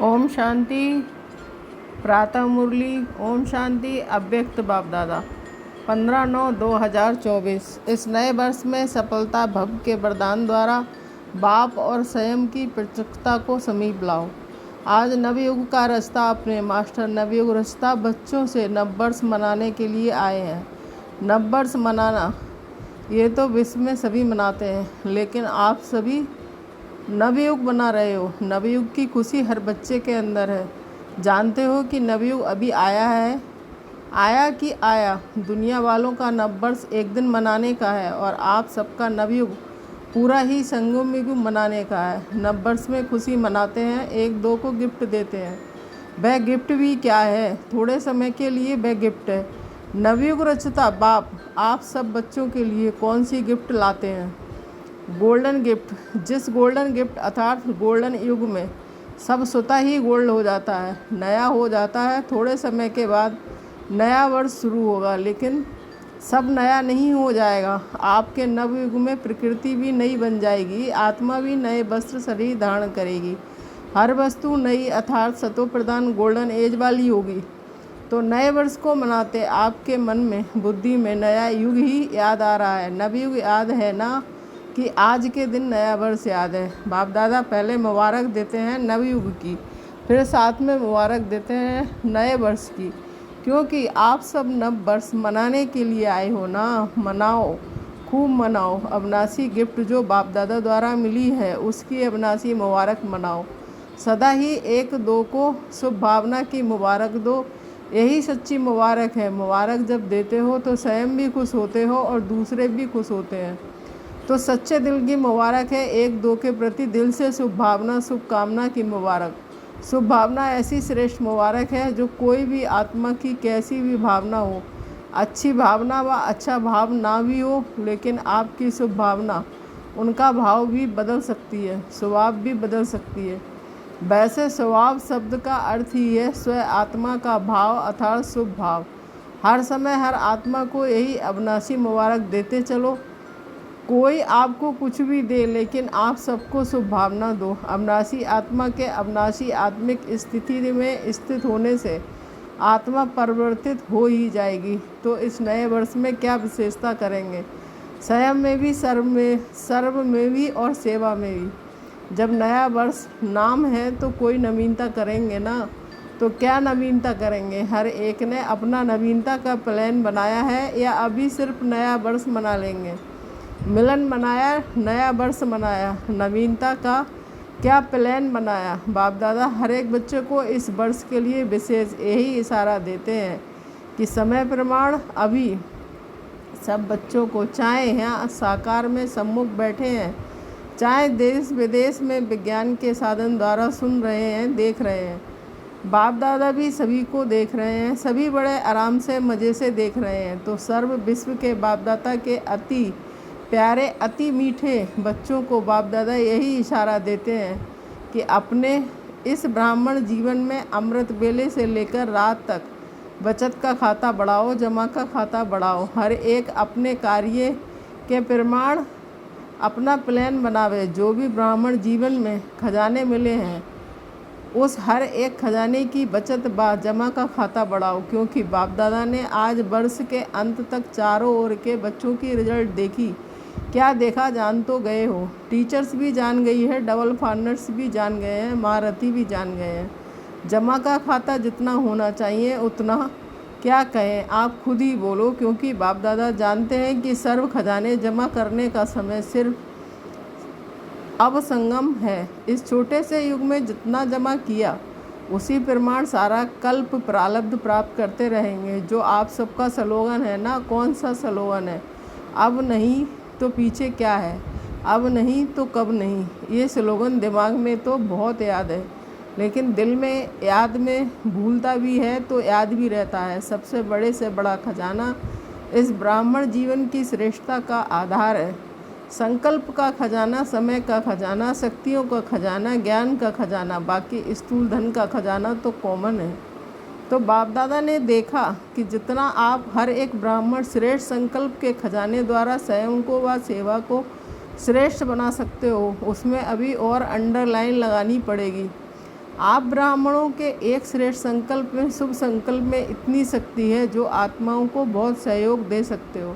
ओम शांति। प्रातः मुरली। ओम शांति। अव्यक्त बाप दादा 15/9/2024। इस नए वर्ष में सफलता भव के वरदान द्वारा बाप और स्वयं की प्रत्यक्षता को समीप लाओ। आज नवयुग का रास्ता अपने मास्टर नवयुग रास्ता बच्चों से नववर्ष मनाने के लिए आए हैं। नववर्ष मनाना ये तो विश्व में सभी मनाते हैं, लेकिन आप सभी नवयुग बना रहे हो। नवयुग की खुशी हर बच्चे के अंदर है। जानते हो कि नवयुग अभी आया है, आया कि आया। दुनिया वालों का नववर्ष एक दिन मनाने का है और आप सबका नवयुग पूरा ही संगम युग मनाने का है। नववर्ष में खुशी मनाते हैं, एक दो को गिफ्ट देते हैं। वह गिफ्ट भी क्या है, थोड़े समय के लिए वह गिफ्ट है। नवयुग रचता बाप आप सब बच्चों के लिए कौन सी गिफ्ट लाते हैं? Golden gift. जिस गोल्डन गिफ्ट अर्थात गोल्डन युग में सब स्वतः ही गोल्ड हो जाता है, नया हो जाता है। थोड़े समय के बाद नया वर्ष शुरू होगा, लेकिन सब नया नहीं हो जाएगा। आपके नव युग में प्रकृति भी नई बन जाएगी, आत्मा भी नए वस्त्र शरीर धारण करेगी। हर वस्तु नई अर्थात सतो प्रधान गोल्डन एज वाली होगी। तो नए वर्ष को मनाते आपके मन में बुद्धि में नया युग ही याद आ रहा है। नवयुग याद है ना कि आज के दिन नया वर्ष याद है। बाप दादा पहले मुबारक देते हैं नवयुग की, फिर साथ में मुबारक देते हैं नए वर्ष की, क्योंकि आप सब नव वर्ष मनाने के लिए आए हो ना। मनाओ, खूब मनाओ। अविनाशी गिफ्ट जो बाप दादा द्वारा मिली है उसकी अविनाशी मुबारक मनाओ। सदा ही एक दो को शुभ भावना की मुबारक दो, यही सच्ची मुबारक है। मुबारक जब देते हो तो स्वयं भी खुश होते हो और दूसरे भी खुश होते हैं। तो सच्चे दिल की मुबारक है, एक दो के प्रति दिल से शुभ भावना शुभकामना की मुबारक। शुभ भावना ऐसी श्रेष्ठ मुबारक है जो कोई भी आत्मा की कैसी भी भावना हो, अच्छी भावना व अच्छा भाव ना भी हो, लेकिन आपकी शुभ भावना उनका भाव भी बदल सकती है, स्वभाव भी बदल सकती है। वैसे स्वभाव शब्द का अर्थ ही है स्व आत्मा का भाव अर्थात शुभ भाव। हर समय हर आत्मा को यही अविनाशी मुबारक देते चलो। कोई आपको कुछ भी दे, लेकिन आप सबको शुभ भावना दो। अविनाशी आत्मा के अविनाशी आत्मिक स्थिति में स्थित होने से आत्मा परिवर्तित हो ही जाएगी। तो इस नए वर्ष में क्या विशेषता करेंगे? स्वयं में भी, सर्व में भी और सेवा में भी। जब नया वर्ष नाम है तो कोई नवीनता करेंगे ना। तो क्या नवीनता करेंगे? हर एक ने अपना नवीनता का प्लान बनाया है या अभी सिर्फ नया वर्ष मना लेंगे? मिलन मनाया, नया वर्ष मनाया, नवीनता का क्या प्लान बनाया? बाप दादा हर एक बच्चे को इस वर्ष के लिए विशेष यही इशारा देते हैं कि समय प्रमाण अभी सब बच्चों को, चाहे यहाँ साकार में सम्मुख बैठे हैं, चाहे देश विदेश में विज्ञान के साधन द्वारा सुन रहे हैं, देख रहे हैं, बाप दादा भी सभी को देख रहे हैं। सभी बड़े आराम से मज़े से देख रहे हैं। तो सर्व विश्व के बाप दादा के अति प्यारे अति मीठे बच्चों को बाप दादा यही इशारा देते हैं कि अपने इस ब्राह्मण जीवन में अमृत बेले से लेकर रात तक बचत का खाता बढ़ाओ, जमा का खाता बढ़ाओ। हर एक अपने कार्य के प्रमाण अपना प्लान बनावे। जो भी ब्राह्मण जीवन में खजाने मिले हैं उस हर एक खजाने की बचत व जमा का खाता बढ़ाओ, क्योंकि बाप दादा ने आज वर्ष के अंत तक चारों ओर के बच्चों की रिजल्ट देखी। क्या देखा जान तो गए हो। टीचर्स भी जान गई है, डबल फार्नर्स भी जान गए हैं, महारथी भी जान गए हैं। जमा का खाता जितना होना चाहिए उतना क्या कहें, आप खुद ही बोलो, क्योंकि बाप दादा जानते हैं कि सर्व खजाने जमा करने का समय सिर्फ अब संगम है। इस छोटे से युग में जितना जमा किया उसी प्रमाण सारा कल्प प्रारब्ध प्राप्त करते रहेंगे। जो आप सबका स्लोगन है ना, कौन सा स्लोगन है? अब नहीं तो पीछे क्या है, अब नहीं तो कब नहीं। ये स्लोगन दिमाग में तो बहुत याद है, लेकिन दिल में याद में भूलता भी है तो याद भी रहता है। सबसे बड़े से बड़ा खजाना इस ब्राह्मण जीवन की श्रेष्ठता का आधार है। संकल्प का खजाना, समय का खजाना, शक्तियों का खजाना, ज्ञान का खजाना, बाकी स्थूल धन का खजाना तो कॉमन है। तो बाप दादा ने देखा कि जितना आप हर एक ब्राह्मण श्रेष्ठ संकल्प के खजाने द्वारा स्वयं को व सेवा को श्रेष्ठ बना सकते हो, उसमें अभी और अंडरलाइन लगानी पड़ेगी। आप ब्राह्मणों के एक श्रेष्ठ संकल्प में, शुभ संकल्प में इतनी शक्ति है जो आत्माओं को बहुत सहयोग दे सकते हो।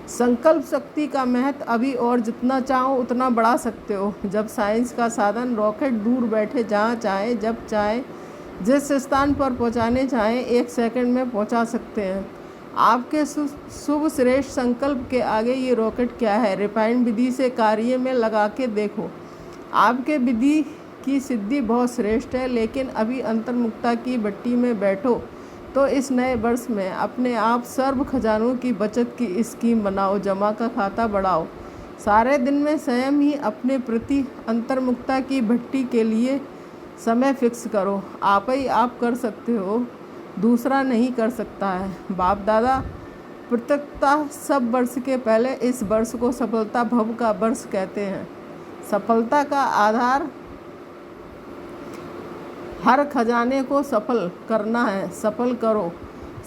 संकल्प शक्ति का महत्व अभी और जितना चाहो उतना बढ़ा सकते हो। जब साइंस का साधन रॉकेट दूर बैठे जहाँ चाहे जब चाहे जिस स्थान पर पहुँचाने चाहे 1 सेकंड में पहुँचा सकते हैं। आपके शुभ श्रेष्ठ संकल्प के आगे ये रॉकेट क्या है। रिफाइंड विधि से कार्य में लगा के देखो। आपके विधि की सिद्धि बहुत श्रेष्ठ है, लेकिन अभी अंतर्मुक्ता की भट्टी में बैठो तो इस नए वर्ष में अपने आप सर्व खजानों की बचत की स्कीम बनाओ, जमा का खाता बढ़ाओ। सारे दिन में स्वयं ही अपने प्रति अंतर्मुक्ता की भट्टी के लिए समय फिक्स करो। आप ही आप कर सकते हो, दूसरा नहीं कर सकता है। बाप दादा प्रत्यक्षता सब वर्ष के पहले इस वर्ष को सफलता भव का वर्ष कहते हैं। सफलता का आधार हर खजाने को सफल करना है। सफल करो,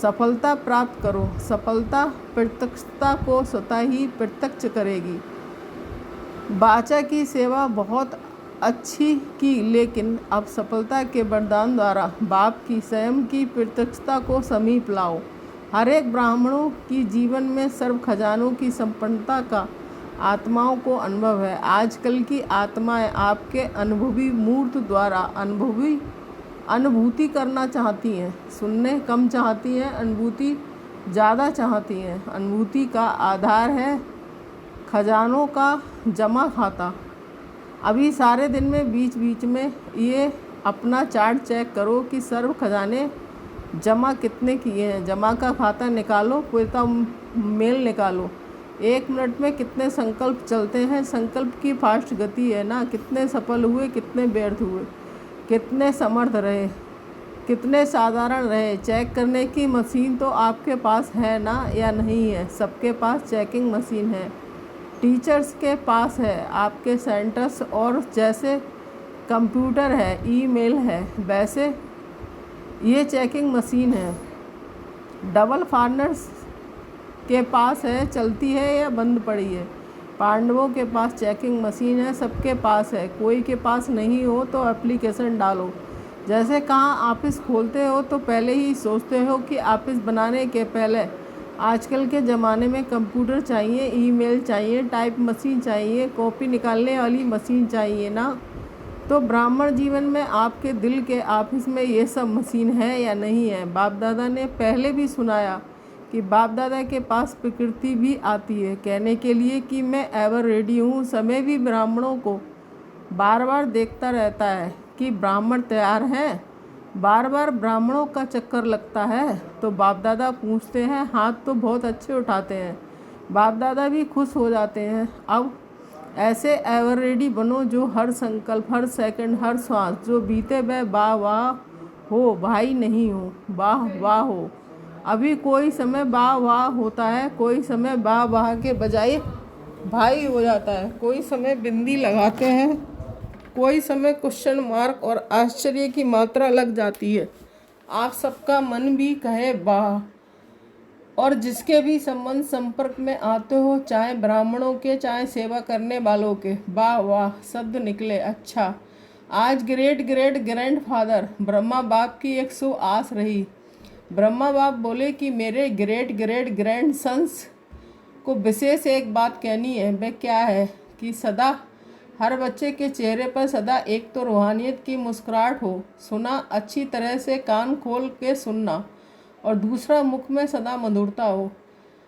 सफलता प्राप्त करो। सफलता प्रत्यक्षता को स्वतः ही प्रत्यक्ष करेगी। बाचा की सेवा बहुत अच्छी की, लेकिन अब सफलता के वरदान द्वारा बाप की स्वयं की प्रत्यक्षता को समीप लाओ। हर एक ब्राह्मणों की जीवन में सर्व खजानों की संपन्नता का आत्माओं को अनुभव है। आजकल की आत्माएं आपके अनुभवी मूर्त द्वारा अनुभूति करना चाहती हैं। सुनने कम चाहती हैं, अनुभूति ज़्यादा चाहती हैं। अनुभूति का आधार है खजानों का जमा खाता। अभी सारे दिन में बीच बीच में ये अपना चार्ट चेक करो कि सर्व खजाने जमा कितने किए हैं। जमा का खाता निकालो, पूरा मेल निकालो। 1 मिनट में कितने संकल्प चलते हैं। संकल्प की फास्ट गति है ना। कितने सफल हुए, कितने व्यर्थ हुए, कितने समर्थ रहे, कितने साधारण रहे। चेक करने की मशीन तो आपके पास है ना, या नहीं है। सबके पास चेकिंग मशीन है। टीचर्स के पास है, आपके सेंटर्स और जैसे कंप्यूटर है, ईमेल है, वैसे ये चेकिंग मशीन है। डबल फार्नर्स के पास है, चलती है या बंद पड़ी है। पांडवों के पास चेकिंग मशीन है, सबके पास है। कोई के पास नहीं हो तो एप्लीकेशन डालो। जैसे कहाँ ऑफिस खोलते हो तो पहले ही सोचते हो कि ऑफिस बनाने के पहले आजकल के ज़माने में कंप्यूटर चाहिए, ईमेल चाहिए, टाइप मशीन चाहिए, कॉपी निकालने वाली मशीन चाहिए ना। तो ब्राह्मण जीवन में आपके दिल के ऑफिस में ये सब मशीन है या नहीं है। बाप दादा ने पहले भी सुनाया कि बाप दादा के पास प्रकृति भी आती है कहने के लिए कि मैं एवर रेडी हूँ। समय भी ब्राह्मणों को बार बार देखता रहता है कि ब्राह्मण तैयार हैं। बार बार ब्राह्मणों का चक्कर लगता है तो बाप दादा पूछते हैं, हाथ तो बहुत अच्छे उठाते हैं। बाप दादा भी खुश हो जाते हैं। अब ऐसे एवर रेडी बनो जो हर संकल्प, हर सेकंड, हर श्वास जो बीते वह वाह वाह हो, भाई नहीं हो, वाह वाह हो। अभी कोई समय वाह वाह होता है, कोई समय वाह वाह के बजाय भाई हो जाता है। कोई समय बिंदी लगाते हैं, कोई समय क्वेश्चन मार्क और आश्चर्य की मात्रा लग जाती है। आप सबका मन भी कहे वाह। और जिसके भी संबंध संपर्क में आते हो, चाहे ब्राह्मणों के चाहे सेवा करने वालों के, वाह वाह शब्द निकले। अच्छा, आज great great grand father Brahma बाप की एक शुभ आस रही। ब्रह्मा बाप बोले कि मेरे ग्रेट ग्रेट ग्रैंड सन्स को विशेष एक बात कहनी है। वह क्या है कि सदा हर बच्चे के चेहरे पर सदा एक तो रूहानियत की मुस्कुराहट हो, सुना अच्छी तरह से कान खोल के सुनना, और दूसरा मुख में सदा मधुरता हो।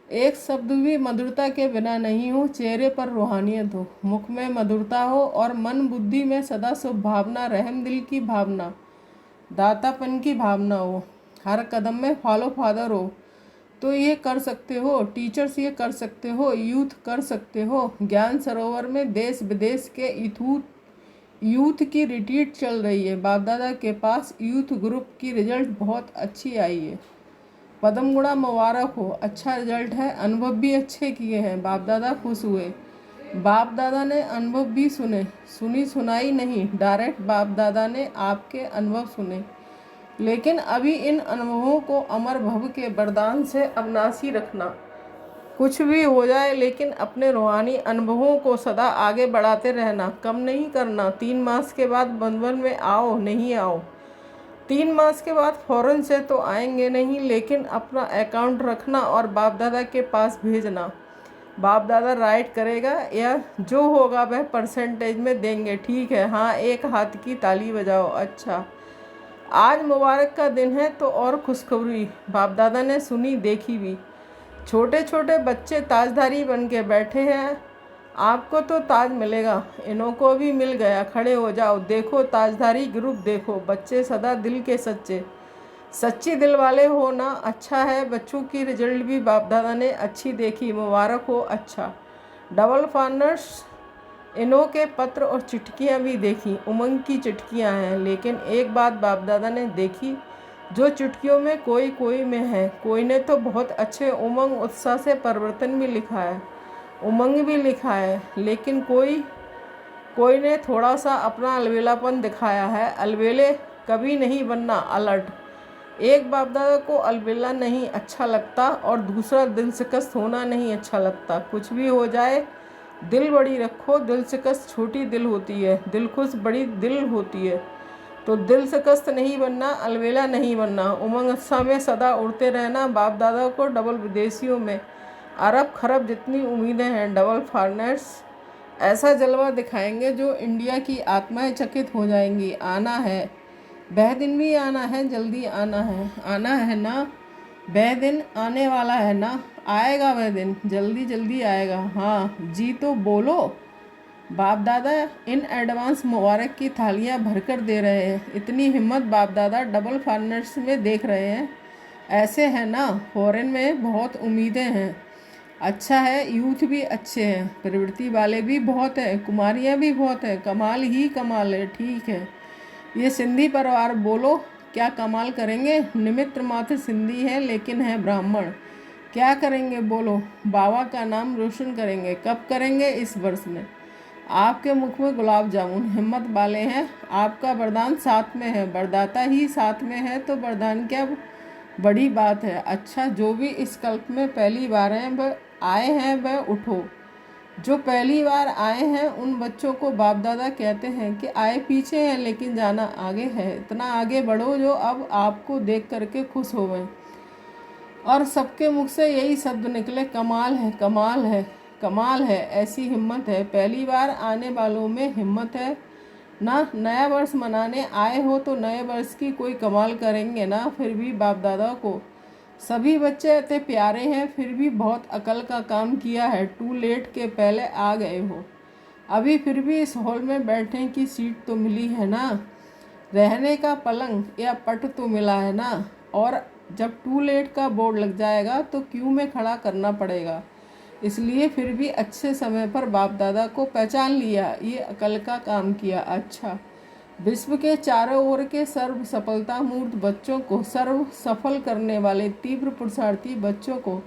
एक शब्द भी मधुरता के बिना नहीं हो। चेहरे पर रूहानियत हो, मुख में मधुरता हो और मन बुद्धि में सदा शुभ भावना, रहम दिल की भावना, दातापन की भावना हो। हर कदम में फॉलो फादर हो तो ये कर सकते हो। टीचर्स ये कर सकते हो, यूथ कर सकते हो। ज्ञान सरोवर में देश विदेश के यूथ की रिट्रीट चल रही है। बाप दादा के पास यूथ ग्रुप की रिजल्ट बहुत अच्छी आई है। पद्म गुणा मुबारक हो, अच्छा रिजल्ट है। अनुभव भी अच्छे किए हैं, बाप दादा खुश हुए। बाप दादा ने अनुभव भी सुने, सुनाई नहीं, डायरेक्ट बाप दादा ने आपके अनुभव सुने। लेकिन अभी इन अनुभवों को अमर भव के वरदान से अविनाशी रखना। कुछ भी हो जाए, लेकिन अपने रूहानी अनुभवों को सदा आगे बढ़ाते रहना, कम नहीं करना। 3 मास के बाद बंधन में आओ, नहीं आओ 3 मास के बाद फ़ौरन से तो आएंगे नहीं, लेकिन अपना अकाउंट रखना और बाप दादा के पास भेजना। बाप दादा राइट करेगा या जो होगा वह परसेंटेज में देंगे। ठीक है, हाँ, एक हाथ की ताली बजाओ। अच्छा, आज मुबारक का दिन है तो और खुशखबरी बाप दादा ने सुनी देखी भी। छोटे छोटे बच्चे ताजधारी बन के बैठे हैं, आपको तो ताज मिलेगा, इनको भी मिल गया। खड़े हो जाओ, देखो ताजधारी ग्रुप देखो। बच्चे सदा दिल के सच्चे, सच्ची दिल वाले हो ना। अच्छा है, बच्चों की रिजल्ट भी बाप दादा ने अच्छी देखी, मुबारक हो। अच्छा, डबल फानर्स इन्हों के पत्र और चिट्ठियाँ भी देखी, उमंग की चिट्ठियाँ हैं। लेकिन एक बात बाप दादा ने देखी जो चिट्ठियों में कोई कोई में है। कोई ने तो बहुत अच्छे उमंग उत्साह से परिवर्तन भी लिखा है, उमंग भी लिखा है, लेकिन कोई ने थोड़ा सा अपना अलबेलापन दिखाया है। अलबेले कभी नहीं बनना, अलर्ट। एक बाप दादा को अलबेला नहीं अच्छा लगता और दूसरा दिल शिकस्त होना नहीं अच्छा लगता। कुछ भी हो जाए दिल बड़ी रखो, दिल शिकस्त छोटी दिल होती है, दिल खुश बड़ी दिल होती है। तो दिल शिकस्त नहीं बनना, अलबेला नहीं बनना, उमंग उत्साह में सदा उड़ते रहना। बाप दादा को डबल विदेशियों में अरब खरब जितनी उम्मीदें हैं, डबल फॉरेनर्स ऐसा जलवा दिखाएंगे जो इंडिया की आत्माएं चकित हो जाएंगी। आना है, वह दिन भी आना है, जल्दी आना है ना। वह दिन आने वाला है ना, आएगा वह दिन, जल्दी जल्दी आएगा। हाँ जी, तो बोलो। बाप दादा इन एडवांस मुबारक की थालियां भरकर दे रहे हैं। इतनी हिम्मत बाप दादा डबल फार्नर्स में देख रहे हैं। ऐसे है ना, फॉरेन में बहुत उम्मीदें हैं। अच्छा है, यूथ भी अच्छे हैं, प्रवृत्ति वाले भी बहुत हैं, कुमारियां भी बहुत हैं, कमाल ही कमाल है। ठीक है, ये सिंधी परिवार, बोलो क्या कमाल करेंगे। निमित्त मात्र सिंधी है लेकिन है ब्राह्मण, क्या करेंगे बोलो। बाबा का नाम रोशन करेंगे। कब करेंगे? इस वर्ष में। आपके मुख में गुलाब जामुन, हिम्मत वाले हैं। आपका वरदान साथ में है, वरदाता ही साथ में है तो वरदान क्या बड़ी बात है। अच्छा, जो भी इस कल्प में पहली बार आए हैं वह उठो। जो पहली बार आए हैं उन बच्चों को बाप दादा कहते हैं कि आए पीछे हैं लेकिन जाना आगे है। इतना आगे बढ़ो जो अब आपको देख करके खुश हो गए और सबके मुख से यही शब्द निकले, कमाल है, कमाल है, कमाल है। ऐसी हिम्मत है, पहली बार आने वालों में हिम्मत है ना। नया वर्ष मनाने आए हो तो नए वर्ष की कोई कमाल करेंगे ना। फिर भी बाप दादा को सभी बच्चे इतने प्यारे हैं, फिर भी बहुत अकल का काम किया है। टू लेट के पहले आ गए हो। अभी फिर भी इस हॉल में बैठने की सीट तो मिली है ना, रहने का पलंग या पट तो मिला है ना। और जब टू लेट का बोर्ड लग जाएगा तो क्यू में खड़ा करना पड़ेगा। इसलिए फिर भी अच्छे समय पर बाप दादा को पहचान लिया, ये अकल का काम किया। अच्छा, विश्व के चारों ओर के सर्व सफलता मूर्त बच्चों को, सर्व सफल करने वाले तीव्र पुरुषार्थी बच्चों को,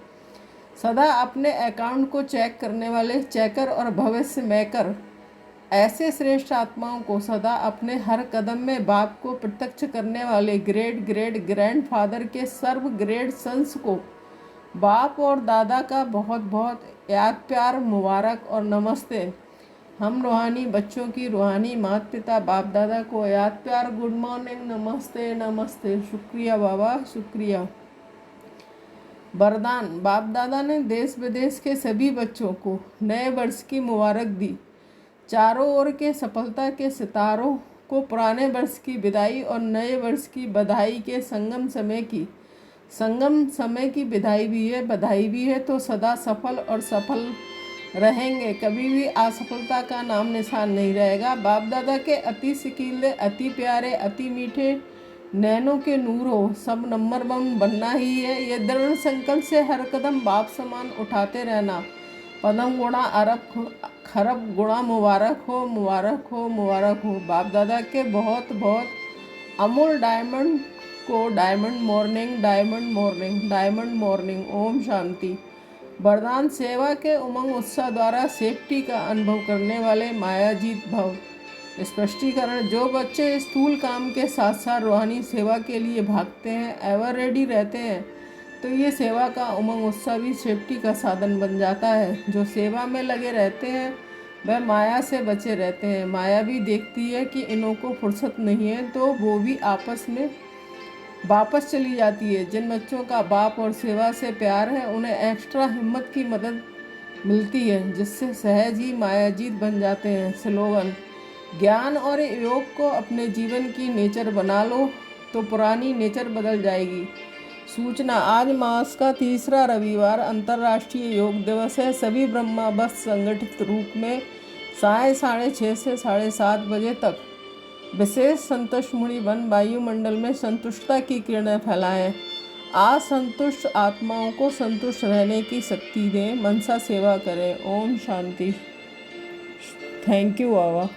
सदा अपने अकाउंट को चेक करने वाले चेकर और भविष्य मेकर, ऐसे श्रेष्ठ आत्माओं को, सदा अपने हर कदम में बाप को प्रत्यक्ष करने वाले ग्रेट ग्रेट ग्रैंडफादर के सर्व ग्रेट सन्स को बाप और दादा का बहुत बहुत याद प्यार, मुबारक और नमस्ते। हम रूहानी बच्चों की रूहानी माता पिता बाप दादा को याद प्यार, गुड मॉर्निंग, नमस्ते नमस्ते, शुक्रिया बाबा, शुक्रिया। वरदान, बाप दादा ने देश विदेश के सभी बच्चों को नए वर्ष की मुबारक दी। चारों ओर के सफलता के सितारों को पुराने वर्ष की विदाई और नए वर्ष की बधाई के संगम समय की विदाई भी है, बधाई भी है। तो सदा सफल और सफल रहेंगे, कभी भी असफलता का नाम निशान नहीं रहेगा। बाप दादा के अति सिकीले, अति प्यारे, अति मीठे नैनों के नूर हो, सब नंबर 1 बनना ही है। ये दृढ़ संकल्प से हर कदम बाप समान उठाते रहना। पदम गुणा अरब खरब गुणा, मुबारक हो, मुबारक हो, मुबारक हो। बाप दादा के बहुत बहुत अमूल डायमंड को diamond morning, diamond morning, diamond morning. ओम शांति। वरदान, सेवा के उमंग उत्साह द्वारा सेफ्टी का अनुभव करने वाले मायाजीत भव। स्पष्टीकरण, जो बच्चे स्थूल काम के साथ साथ रूहानी सेवा के लिए भागते हैं, एवर रेडी रहते हैं, तो ये सेवा का उमंग उत्साह भी सेफ्टी का साधन बन जाता है। जो सेवा में लगे रहते हैं वह माया से बचे रहते हैं। माया भी देखती है कि इन्हों को फुर्सत नहीं है, तो वो भी आपस में वापस चली जाती है। जिन बच्चों का बाप और सेवा से प्यार है उन्हें एक्स्ट्रा हिम्मत की मदद मिलती है, जिससे सहज ही मायाजीत बन जाते हैं। स्लोगन: ज्ञान और योग को अपने जीवन की नेचर बना लो तो पुरानी नेचर बदल जाएगी। सूचना: आज मास का तीसरा रविवार अंतर्राष्ट्रीय योग दिवस है। सभी ब्रह्मा बस संगठित रूप में 6:30 से 7:30 बजे तक विशेष संतुष्ट मुनि वन वायुमंडल में संतुष्टता की किरणें फैलाएं। असंतुष्ट आत्माओं को संतुष्ट रहने की शक्ति दें। मनसा सेवा करें। ओम शांति। Thank you Baba.